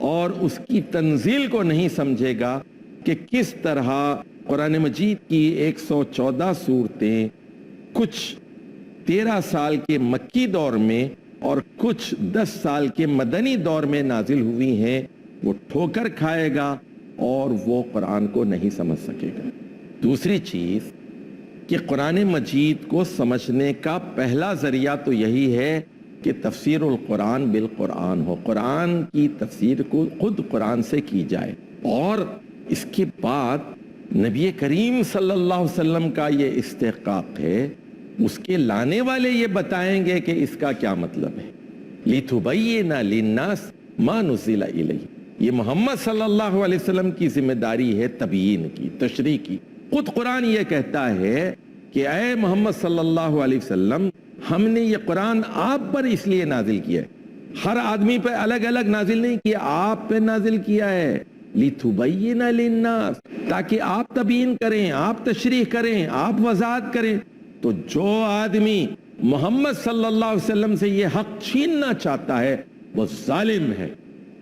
اور اس کی تنزیل کو نہیں سمجھے گا کہ کس طرح قرآن مجید کی 114 صورتیں کچھ 13 سال کے مکی دور میں اور کچھ 10 سال کے مدنی دور میں نازل ہوئی ہیں، وہ ٹھوکر کھائے گا اور وہ قرآن کو نہیں سمجھ سکے گا۔ دوسری چیز کہ قرآن مجید کو سمجھنے کا پہلا ذریعہ تو یہی ہے کہ تفسیر القرآن بالقرآن ہو، قرآن کی تفسیر کو خود قرآن سے کی جائے، اور اس کے بعد نبی کریم صلی اللہ علیہ وسلم کا یہ استحقاق ہے، اس کے لانے والے یہ بتائیں گے کہ اس کا کیا مطلب ہے۔ لِتُبَيِّنَ لِلنَّاسِ مَا نُزِّلَ إِلَيْهِ، یہ محمد صلی اللہ علیہ وسلم کی ذمہ داری ہے تبیین کی، تشریح کی۔ خود قرآن یہ کہتا ہے کہ اے محمد صلی اللہ علیہ وسلم، ہم نے یہ قرآن آپ پر اس لیے نازل کیا ہے، ہر آدمی پہ الگ الگ نازل نہیں کیا، آپ پہ نازل کیا ہے، لِتُبَيِّنَ لِلنَّاسِ، تاکہ آپ تبیین کریں، آپ تشریح کریں، آپ وضاحت کریں۔ تو جو آدمی محمد صلی اللہ علیہ وسلم سے یہ حق چھیننا چاہتا ہے وہ ظالم ہے۔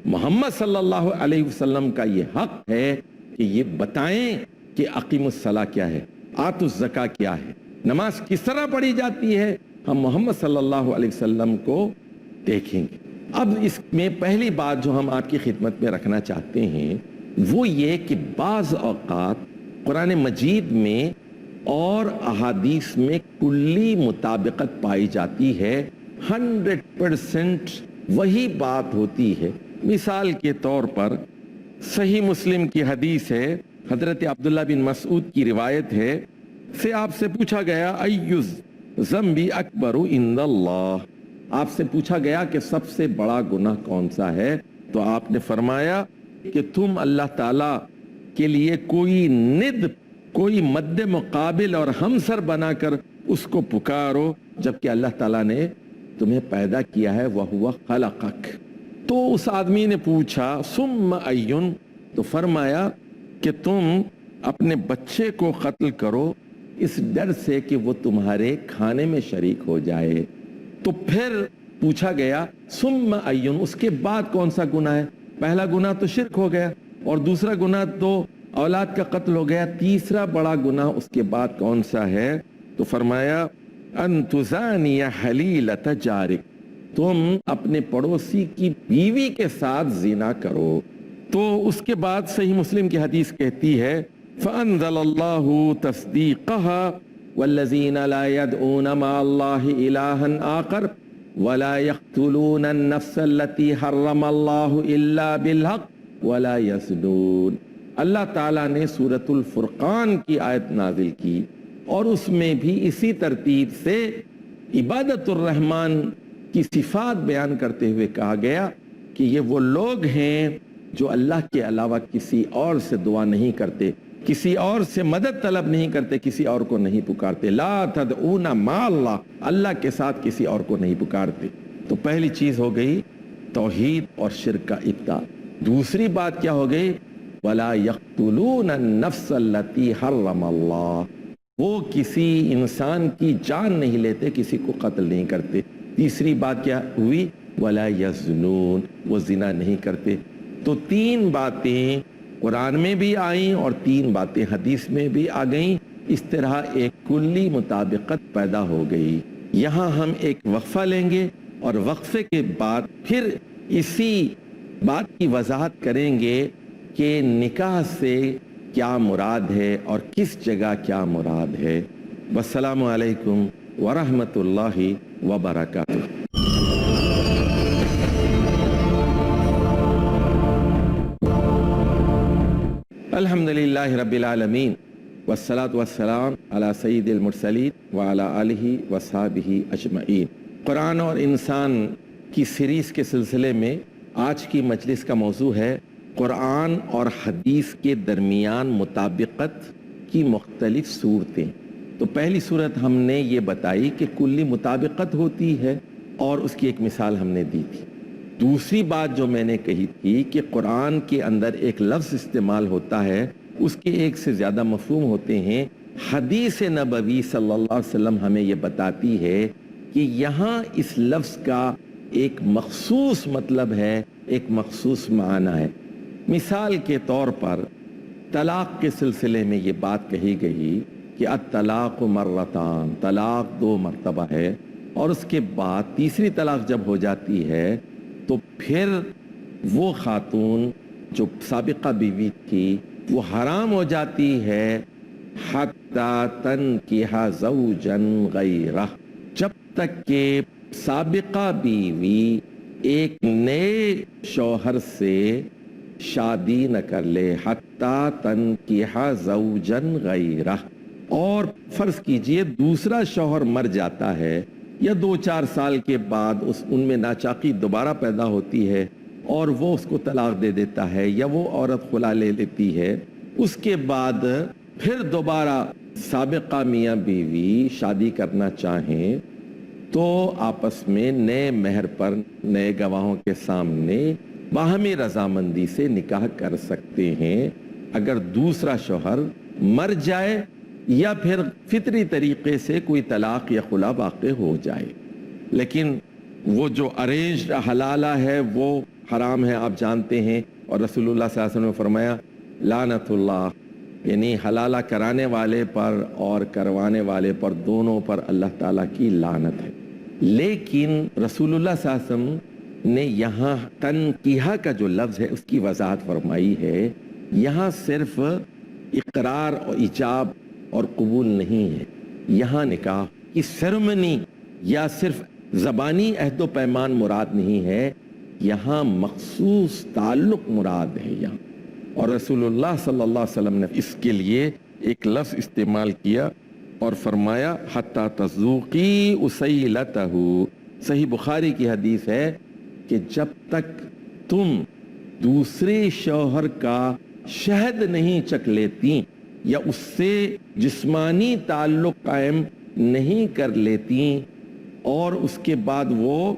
محمد صلی اللہ علیہ وسلم کا یہ حق ہے کہ یہ بتائیں کہ اقیم الصلاۃ کیا ہے، آت الزکاۃ کیا ہے، نماز کس طرح پڑھی جاتی ہے، ہم محمد صلی اللہ علیہ وسلم کو دیکھیں گے۔ اب اس میں پہلی بات جو ہم آپ کی خدمت میں رکھنا چاہتے ہیں وہ یہ کہ بعض اوقات قرآن مجید میں اور احادیث میں کلی مطابقت پائی جاتی ہے، 100% وہی بات ہوتی ہے۔ مثال کے طور پر صحیح مسلم کی حدیث ہے، حضرت عبداللہ بن مسعود کی روایت ہے، سے آپ سے پوچھا گیا ایُّ ذنب اکبر عند اللہ، آپ سے پوچھا گیا کہ سب سے بڑا گناہ کون سا ہے، تو آپ نے فرمایا کہ تم اللہ تعالی کے لیے کوئی ند، کوئی مد مقابل اور ہمسر بنا کر اس کو پکارو جبکہ اللہ تعالیٰ نے تمہیں پیدا کیا ہے، وَهُوَ خَلَقَكَ۔ تو اس آدمی نے پوچھا ثم ایٌ، تو فرمایا کہ تم اپنے بچے کو قتل کرو اس ڈر سے کہ وہ تمہارے کھانے میں شریک ہو جائے۔ تو پھر پوچھا گیا ثم ایٌ، اس کے بعد کون سا گناہ ہے؟ پہلا گناہ تو شرک ہو گیا، اور دوسرا گناہ تو اولاد کا قتل ہو گیا، تیسرا بڑا گناہ اس کے بعد کون سا ہے؟ تو فرمایا ان تزانی حلیلۃ جارک، تم اپنے پڑوسی کی بیوی کے ساتھ زنا کرو۔ تو اس کے بعد صحیح مسلم کی حدیث کہتی ہے فانزل اللہ تصدیقها والذین لا يدعون مع اللہ الہا آخر ولا يقتلون النفس التي حرم اللہ الا بالحق ولا يزنون۔ اللہ تعالیٰ نے سورۃ الفرقان کی آیت نازل کی اور اس میں بھی اسی ترتیب سے عبادت الرحمن کی صفات بیان کرتے ہوئے کہا گیا کہ یہ وہ لوگ ہیں جو اللہ کے علاوہ کسی اور سے دعا نہیں کرتے، کسی اور سے مدد طلب نہیں کرتے، کسی اور کو نہیں پکارتے، لا تدعون مع اللہ، اللہ کے ساتھ کسی اور کو نہیں پکارتے۔ تو پہلی چیز ہو گئی توحید اور شرک کا ابطال۔ دوسری بات کیا ہو گئی؟ وَلَا يَقْتُلُونَ النَّفْسَ الَّتِي حَرَّمَ اللَّهُ، وہ کسی انسان کی جان نہیں لیتے، کسی کو قتل نہیں کرتے۔ تیسری بات کیا ہوئی؟ وَلَا يَزْنُونَ، وہ زنا نہیں کرتے۔ تو تین باتیں قرآن میں بھی آئیں اور تین باتیں حدیث میں بھی آ گئیں، اس طرح ایک کلی مطابقت پیدا ہو گئی۔ یہاں ہم ایک وقفہ لیں گے اور وقفے کے بعد پھر اسی بات کی وضاحت کریں گے کہ نکاح سے کیا مراد ہے اور کس جگہ کیا مراد ہے۔ والسلام علیکم ورحمۃ اللہ وبرکاتہ۔ الحمدللہ رب العالمین والصلاة والسلام علی سید المرسلین وعلی آلہ وصحبہ اجمعین۔ قرآن اور انسان کی سیریز کے سلسلے میں آج کی مجلس کا موضوع ہے قرآن اور حدیث کے درمیان مطابقت کی مختلف صورتیں۔ تو پہلی صورت ہم نے یہ بتائی کہ کلی مطابقت ہوتی ہے اور اس کی ایک مثال ہم نے دی تھی۔ دوسری بات جو میں نے کہی تھی کہ قرآن کے اندر ایک لفظ استعمال ہوتا ہے، اس کے ایک سے زیادہ مفہوم ہوتے ہیں۔ حدیث نبوی صلی اللہ علیہ وسلم ہمیں یہ بتاتی ہے کہ یہاں اس لفظ کا ایک مخصوص مطلب ہے ایک مخصوص معنی ہے۔ مثال کے طور پر طلاق کے سلسلے میں یہ بات کہی گئی کہ الطلاق مرتان، طلاق 2 مرتبہ ہے، اور اس کے بعد تیسری طلاق جب ہو جاتی ہے تو پھر وہ خاتون جو سابقہ بیوی تھی وہ حرام ہو جاتی ہے حتی تنکح زوجا غیرہ، جب تک کہ سابقہ بیوی ایک نئے شوہر سے شادی نہ کر لے، حتی تنکح زوجا غیرہ۔ اور فرض کیجئے دوسرا شوہر مر جاتا ہے یا 2-4 سال کے بعد ان میں ناچاقی دوبارہ پیدا ہوتی ہے اور وہ اس کو طلاق دے دیتا ہے یا وہ عورت خلا لے لیتی ہے، اس کے بعد پھر دوبارہ سابقہ میاں بیوی شادی کرنا چاہیں تو آپس میں نئے مہر پر نئے گواہوں کے سامنے باہمی رضامندی سے نکاح کر سکتے ہیں، اگر دوسرا شوہر مر جائے یا پھر فطری طریقے سے کوئی طلاق یا خلا واقع ہو جائے۔ لیکن وہ جو ارینجڈ حلالہ ہے وہ حرام ہے، آپ جانتے ہیں، اور رسول اللہ صلی اللہ علیہ وسلم نے فرمایا لعنت اللہ، یعنی حلالہ کرانے والے پر اور کروانے والے پر دونوں پر اللہ تعالیٰ کی لعنت ہے۔ لیکن رسول اللہ صلی اللہ علیہ وسلم نے یہاں تنکیحہ کا جو لفظ ہے اس کی وضاحت فرمائی ہے، یہاں صرف اقرار اور ایجاب اور قبول نہیں ہے، یہاں نکاح کی سیرمنی یا صرف زبانی عہد و پیمان مراد نہیں ہے، یہاں مخصوص تعلق مراد ہے یہاں۔ اور رسول اللہ صلی اللہ علیہ وسلم نے اس کے لیے ایک لفظ استعمال کیا اور فرمایا حتی تذوقی اسیلتہ، صحیح بخاری کی حدیث ہے کہ جب تک تم دوسرے شوہر کا شہد نہیں چکھ لیتی یا اس سے جسمانی تعلق قائم نہیں کر لیتی اور اس کے بعد وہ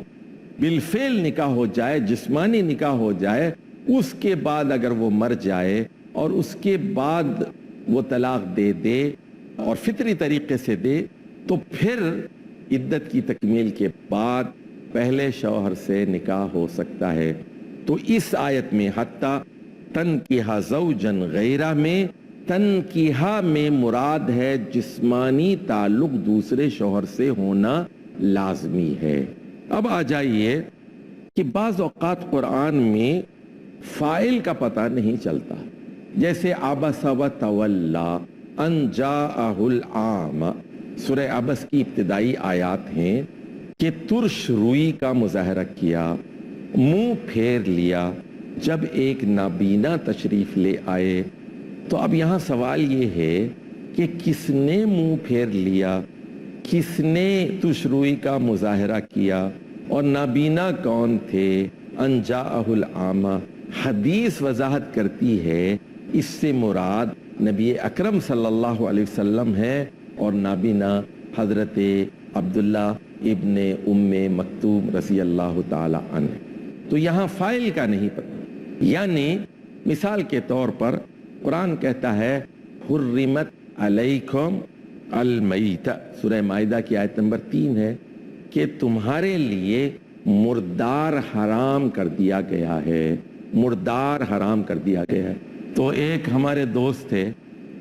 بالفعل نکاح ہو جائے، جسمانی نکاح ہو جائے، اس کے بعد اگر وہ مر جائے اور اس کے بعد وہ طلاق دے دے اور فطری طریقے سے دے تو پھر عدت کی تکمیل کے بعد پہلے شوہر سے نکاح ہو سکتا ہے۔ تو اس آیت میں حتی تنکح زوجا غیرہ میں تنکیحہ میں مراد ہے جسمانی تعلق دوسرے شوہر سے ہونا لازمی ہے۔ اب آ جائیے کہ بعض اوقات قرآن میں فاعل کا پتہ نہیں چلتا، جیسے عبس و تولا ان جاءہ العام، سورہ عبس کی ابتدائی آیات ہیں کہ ترش روئی کا مظاہرہ کیا، منہ پھیر لیا جب ایک نابینا تشریف لے آئے۔ تو اب یہاں سوال یہ ہے کہ کس نے منہ پھیر لیا، کس نے ترش روئی کا مظاہرہ کیا، اور نابینا کون تھے؟ ان جاءہ العامہ، حدیث وضاحت کرتی ہے اس سے مراد نبی اکرم صلی اللہ علیہ وسلم ہے، اور نابینا حضرت عبداللہ ابن ام مکتوم رضی اللہ تعالی عنہ۔ تو یہاں فاعل کا نہیں پتہ، یعنی مثال کے طور پر قرآن کہتا ہے حرمت علیکم المیتہ، سورہ مائدہ کی آیت نمبر 3 ہے کہ تمہارے لیے مردار حرام کر دیا گیا ہے، مردار حرام کر دیا گیا ہے۔ تو ایک ہمارے دوست تھے،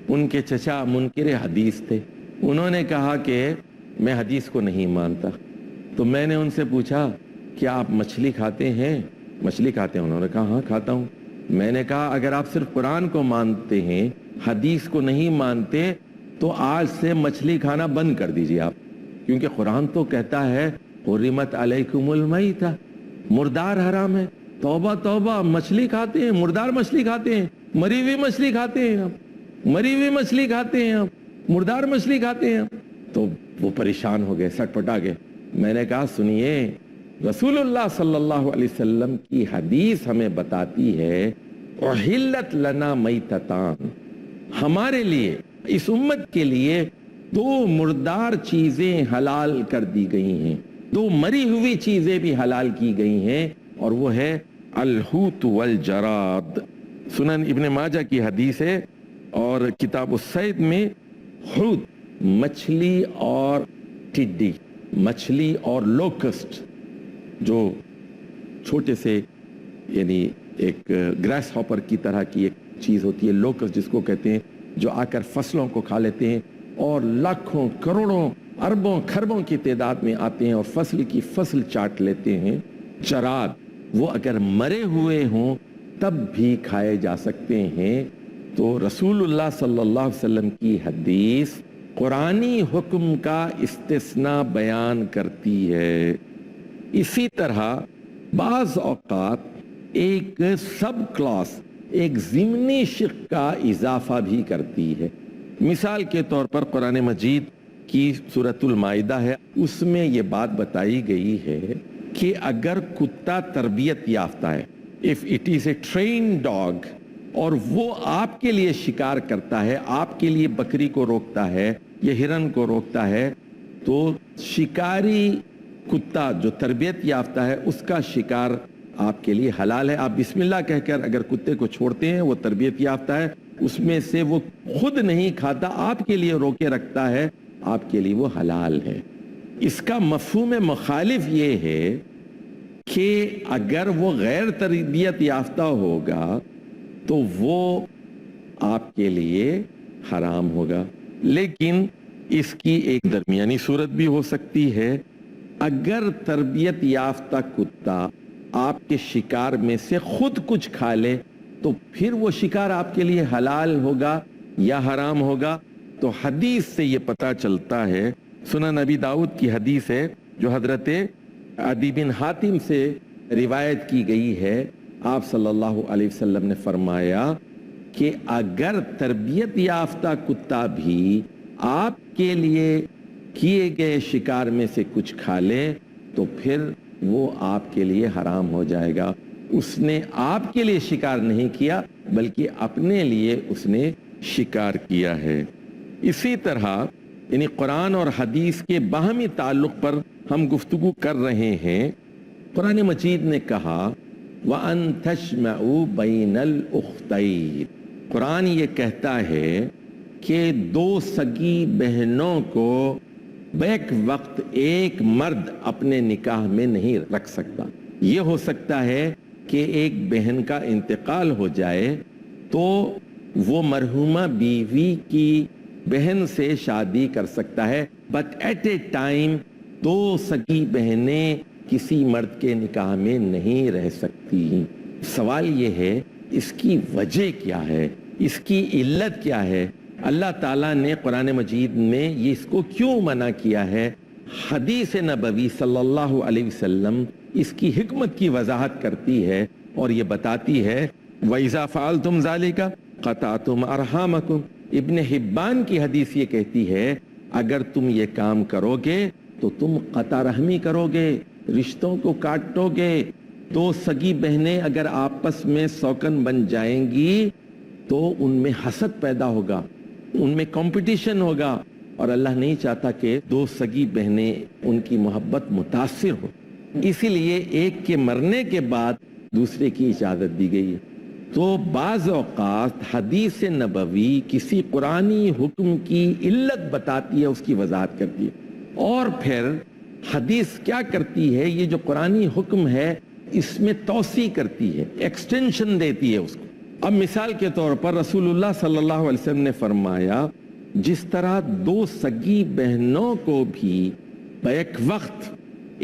ان کے چچا منکر حدیث تھے، انہوں نے کہا کہ میں حدیث کو نہیں مانتا۔ تو میں نے ان سے پوچھا کیا آپ مچھلی کھاتے ہیں؟ مچھلی کھاتے ہیں؟ انہوں نے کہا ہاں کھاتا ہوں۔ میں نے کہا اگر آپ صرف قرآن کو مانتے ہیں، حدیث کو نہیں مانتے، تو آج سے مچھلی کھانا بند کر دیجیے آپ، کیونکہ قرآن تو کہتا ہے حرمت علیکم المیتہ، مردار حرام ہے۔ توبہ توبہ، مچھلی کھاتے ہیں، مردار مچھلی کھاتے ہیں، مری ہوئی مچھلی کھاتے ہیں آپ، مری ہوئی مچھلی کھاتے ہیں آپ، مردار مچھلی کھاتے ہیں۔ تو وہ پریشان ہو گئے، سٹ پٹا گئے۔ میں نے کہا سنیے، رسول اللہ صلی اللہ علیہ وسلم کی حدیث ہمیں بتاتی ہے احلت لنا میتتان، ہمارے لیے، اس امت کے لیے 2 مردار چیزیں حلال کر دی گئی ہیں، 2 مری ہوئی چیزیں بھی حلال کی گئی ہیں، اور وہ ہے الحوت والجراد۔ سنن ابن ماجہ کی حدیث ہے، اور کتاب الصید میں حوت مچھلی اور ٹڈی، مچھلی اور لوکسٹ، جو چھوٹے سے یعنی ایک گریس ہاپر کی طرح کی ایک چیز ہوتی ہے، لوکس جس کو کہتے ہیں، جو آ کر فصلوں کو کھا لیتے ہیں اور لاکھوں کروڑوں اربوں کھربوں کی تعداد میں آتے ہیں اور فصل کی فصل چاٹ لیتے ہیں۔ چراغ وہ اگر مرے ہوئے ہوں تب بھی کھائے جا سکتے ہیں۔ تو رسول اللہ صلی اللہ علیہ وسلم کی حدیث قرآنی حکم کا استثناء بیان کرتی ہے۔ اسی طرح بعض اوقات ایک سب کلاس، ایک ضمنی شق کا اضافہ بھی کرتی ہے۔ مثال کے طور پر قرآن مجید کی سورۃ المائدہ ہے، اس میں یہ بات بتائی گئی ہے کہ اگر کتا تربیت یافتہ ہے، if it is a trained dog، اور وہ آپ کے لیے شکار کرتا ہے، آپ کے لیے بکری کو روکتا ہے یا ہرن کو روکتا ہے، تو شکاری کتا جو تربیت یافتہ ہے اس کا شکار آپ کے لیے حلال ہے۔ آپ بسم اللہ کہہ کر اگر کتے کو چھوڑتے ہیں، وہ تربیت یافتہ ہے، اس میں سے وہ خود نہیں کھاتا، آپ کے لیے روکے رکھتا ہے، آپ کے لیے وہ حلال ہے۔ اس کا مفہوم مخالف یہ ہے کہ اگر وہ غیر تربیت یافتہ ہوگا تو وہ آپ کے لیے حرام ہوگا۔ لیکن اس کی ایک درمیانی صورت بھی ہو سکتی ہے، اگر تربیت یافتہ کتا آپ کے شکار میں سے خود کچھ کھا لے تو پھر وہ شکار آپ کے لیے حلال ہوگا یا حرام ہوگا۔ تو حدیث سے یہ پتہ چلتا ہے، سنن نبی داؤد کی حدیث ہے جو حضرت عدی بن حاتم سے روایت کی گئی ہے، آپ صلی اللہ علیہ وسلم نے فرمایا کہ اگر تربیت یافتہ کتا بھی آپ کے لیے کیے گئے شکار میں سے کچھ کھا لے تو پھر وہ آپ کے لیے حرام ہو جائے گا۔ اس نے آپ کے لیے شکار نہیں کیا بلکہ اپنے لیے اس نے شکار کیا ہے۔ اسی طرح یعنی قرآن اور حدیث کے باہمی تعلق پر ہم گفتگو کر رہے ہیں۔ قرآن مجید نے کہا وَأَن تَجْمَعُوا بَيْنَ الْأُخْتَيْنِ، قرآن یہ کہتا ہے کہ دو سگی بہنوں کو بیک وقت ایک مرد اپنے نکاح میں نہیں رکھ سکتا۔ یہ ہو سکتا ہے کہ ایک بہن کا انتقال ہو جائے تو وہ مرحومہ بیوی کی بہن سے شادی کر سکتا ہے، بٹ ایٹ اے ٹائم دو سگی بہنیں کسی مرد کے نکاح میں نہیں رہ سکتی۔ سوال یہ ہے اس کی وجہ کیا ہے، اس کی علت کیا ہے؟ اللہ تعالیٰ نے قرآن مجید میں یہ اس کو کیوں منع کیا ہے؟ حدیث نبوی صلی اللہ علیہ وسلم اس کی حکمت کی وضاحت کرتی ہے اور یہ بتاتی ہے وَإِذَا فَعَلْتُمْ ذَلِكَ قَطَعْتُمْ أَرْحَامَكُمْ، ابن حبان کی حدیث یہ کہتی ہے اگر تم یہ کام کرو گے تو تم قطع رحمی کرو گے، رشتوں کو کاٹو گے۔ دو سگی بہنیں اگر آپس میں سوکن بن جائیں گی تو ان میں حسد پیدا ہوگا، ان میں کمپٹیشن ہوگا، اور اللہ نہیں چاہتا کہ دو سگی بہنیں ان کی محبت متاثر ہو، اسی لیے ایک کے مرنے کے بعد دوسرے کی اجازت دی گئی ہے۔ تو بعض اوقات حدیث نبوی کسی قرآنی حکم کی علت بتاتی ہے، اس کی وضاحت کرتی ہے، اور پھر حدیث کیا کرتی ہے، یہ جو قرآنی حکم ہے اس میں توسیع کرتی ہے، ایکسٹینشن دیتی ہے اس کو۔ اب مثال کے طور پر رسول اللہ صلی اللہ علیہ وسلم نے فرمایا جس طرح دو سگی بہنوں کو بھی بیک وقت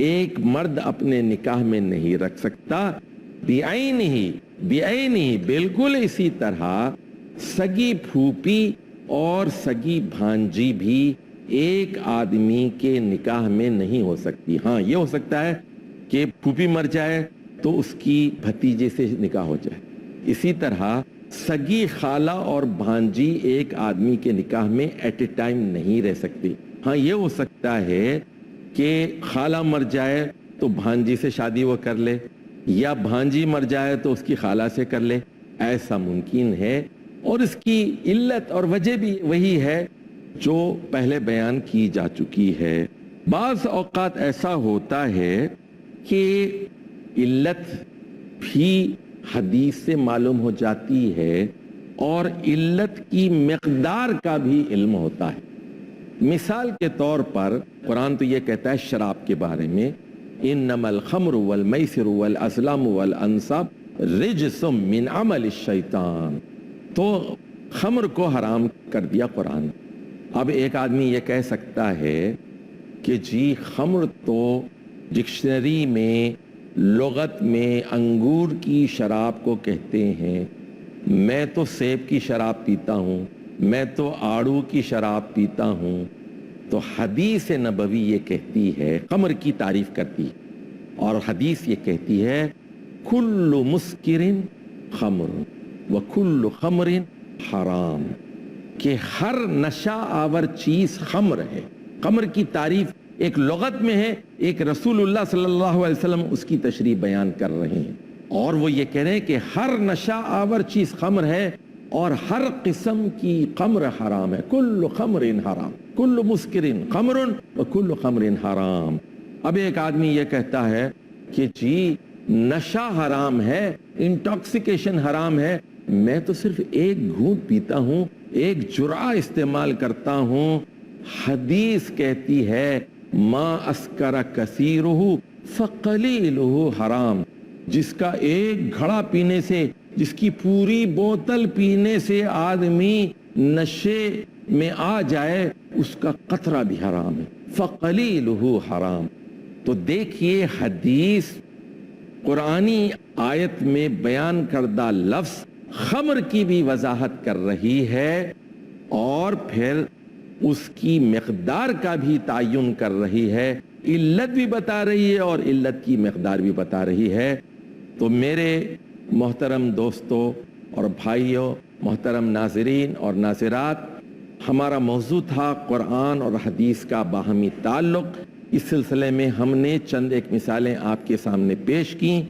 ایک مرد اپنے نکاح میں نہیں رکھ سکتا، بعینہ بالکل اسی طرح سگی پھوپھی اور سگی بھانجی بھی ایک آدمی کے نکاح میں نہیں ہو سکتی۔ ہاں یہ ہو سکتا ہے کہ پھوپھی مر جائے تو اس کی بھتیجے سے نکاح ہو جائے، اسی طرح سگی خالہ اور بھانجی ایک آدمی کے نکاح میں ایٹ اے ٹائم نہیں رہ سکتی۔ ہاں یہ ہو سکتا ہے کہ خالہ مر جائے تو بھانجی سے شادی وہ کر لے، یا بھانجی مر جائے تو اس کی خالہ سے کر لے، ایسا ممکن ہے، اور اس کی علت اور وجہ بھی وہی ہے جو پہلے بیان کی جا چکی ہے۔ بعض اوقات ایسا ہوتا ہے کہ علت بھی حدیث سے معلوم ہو جاتی ہے اور علت کی مقدار کا بھی علم ہوتا ہے۔ مثال کے طور پر قرآن تو یہ کہتا ہے شراب کے بارے میں انما الخمر والمیسر والازلام والانصاب رجس من عمل الشیطان، تو خمر کو حرام کر دیا قرآن۔ اب ایک آدمی یہ کہہ سکتا ہے کہ جی خمر تو ڈکشنری میں لغت میں انگور کی شراب کو کہتے ہیں، میں تو سیب کی شراب پیتا ہوں، میں تو آڑو کی شراب پیتا ہوں۔ تو حدیث نبوی یہ کہتی ہے، خمر کی تعریف کرتی ہے، اور حدیث یہ کہتی ہے کل مسکر خمر وکل خمر حرام، کہ ہر نشہ آور چیز خمر ہے۔ خمر کی تعریف ایک لغت میں ہے، ایک رسول اللہ صلی اللہ علیہ وسلم اس کی تشریح بیان کر رہے ہیں، اور وہ یہ کہہ رہے ہیں کہ ہر نشہ آور چیز خمر ہے اور ہر قسم کی خمر حرام ہے۔ کل خمر حرام، کل مسکر خمر وکل خمر حرام۔ اب ایک آدمی یہ کہتا ہے کہ جی نشہ حرام ہے، انٹاکسیکیشن حرام ہے، میں تو صرف ایک گھونٹ پیتا ہوں، ایک جرعہ استعمال کرتا ہوں۔ حدیث کہتی ہے ما اسکر کثیرہ فقلیلہ حرام، جس کا ایک گھڑا پینے سے، جس کی پوری بوتل پینے سے آدمی نشے میں آ جائے، اس کا قطرہ بھی حرام ہے، فقلیلہ حرام۔ تو دیکھیے حدیث قرآنی آیت میں بیان کردہ لفظ خمر کی بھی وضاحت کر رہی ہے، اور پھر اس کی مقدار کا بھی تعین کر رہی ہے، علت بھی بتا رہی ہے اور علت کی مقدار بھی بتا رہی ہے۔ تو میرے محترم دوستوں اور بھائیوں، محترم ناظرین اور ناظرات، ہمارا موضوع تھا قرآن اور حدیث کا باہمی تعلق۔ اس سلسلے میں ہم نے چند ایک مثالیں آپ کے سامنے پیش کیں۔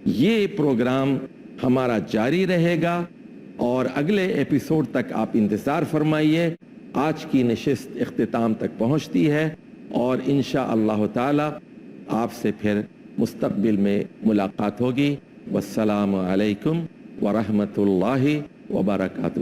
یہ پروگرام ہمارا جاری رہے گا اور اگلے ایپیسوڈ تک آپ انتظار فرمائیے۔ آج کی نشست اختتام تک پہنچتی ہے، اور انشاءاللہ تعالی آپ سے پھر مستقبل میں ملاقات ہوگی۔ والسلام علیکم ورحمۃ اللہ وبرکاتہ۔